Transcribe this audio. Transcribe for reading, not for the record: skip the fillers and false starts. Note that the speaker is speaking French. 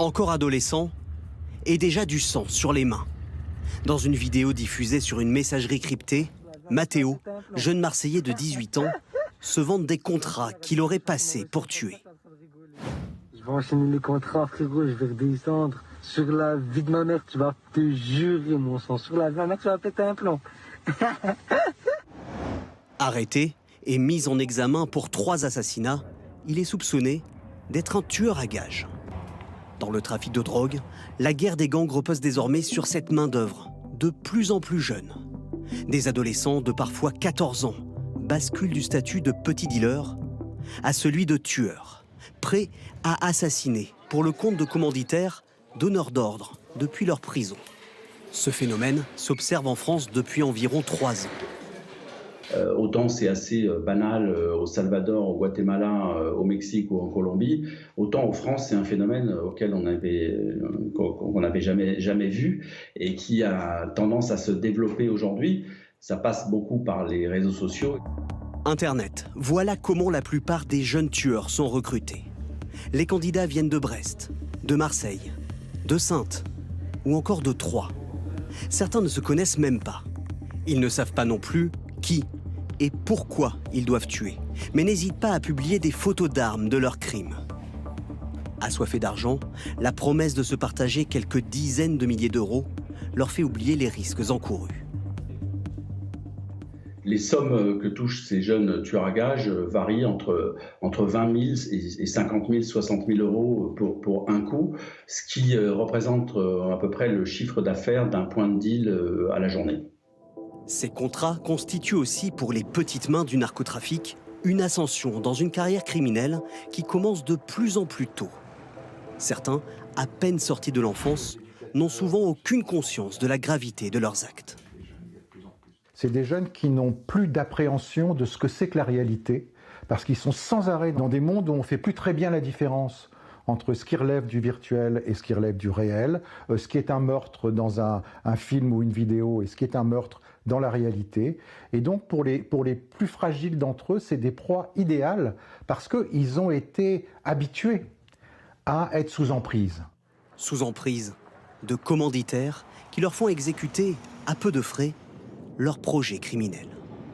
encore adolescent, et déjà du sang sur les mains. Dans une vidéo diffusée sur une messagerie cryptée, Mathéo, jeune Marseillais de 18 ans, se vante des contrats qu'il aurait passés pour tuer. Je vais enchaîner les contrats, frérot, je vais redescendre. Sur la vie de ma mère, tu vas te jurer, mon sang. Sur la vie de ma mère, tu vas péter un plomb. Arrêté et mis en examen pour 3 assassinats, il est soupçonné d'être un tueur à gages. Dans le trafic de drogue, la guerre des gangs repose désormais sur cette main-d'œuvre, de plus en plus jeune. Des adolescents de parfois 14 ans basculent du statut de petit dealer à celui de tueur, prêt à assassiner pour le compte de commanditaires, donneurs d'ordre depuis leur prison. Ce phénomène s'observe en France depuis environ 3 ans. Autant c'est assez banal au Salvador, au Guatemala, au Mexique ou en Colombie, autant en France c'est un phénomène auquel qu'on n'avait jamais vu et qui a tendance à se développer aujourd'hui. Ça passe beaucoup par les réseaux sociaux. Internet, voilà comment la plupart des jeunes tueurs sont recrutés. Les candidats viennent de Brest, de Marseille, de Saintes ou encore de Troyes. Certains ne se connaissent même pas. Ils ne savent pas non plus qui et pourquoi ils doivent tuer, mais n'hésitent pas à publier des photos d'armes de leurs crimes. Assoiffés d'argent, la promesse de se partager quelques dizaines de milliers d'euros leur fait oublier les risques encourus. Les sommes que touchent ces jeunes tueurs à gages varient entre 20 000 et 50 000, 60 000 euros pour un coup, ce qui représente à peu près le chiffre d'affaires d'un point de deal à la journée. Ces contrats constituent aussi pour les petites mains du narcotrafic une ascension dans une carrière criminelle qui commence de plus en plus tôt. Certains, à peine sortis de l'enfance, n'ont souvent aucune conscience de la gravité de leurs actes. C'est des jeunes qui n'ont plus d'appréhension de ce que c'est que la réalité, parce qu'ils sont sans arrêt dans des mondes où on ne fait plus très bien la différence entre ce qui relève du virtuel et ce qui relève du réel, ce qui est un meurtre dans un film ou une vidéo et ce qui est un meurtre dans la réalité. Et donc pour les plus fragiles d'entre eux, c'est des proies idéales parce qu'ils ont été habitués à être sous emprise. Sous emprise de commanditaires qui leur font exécuter, à peu de frais, leurs projets criminels.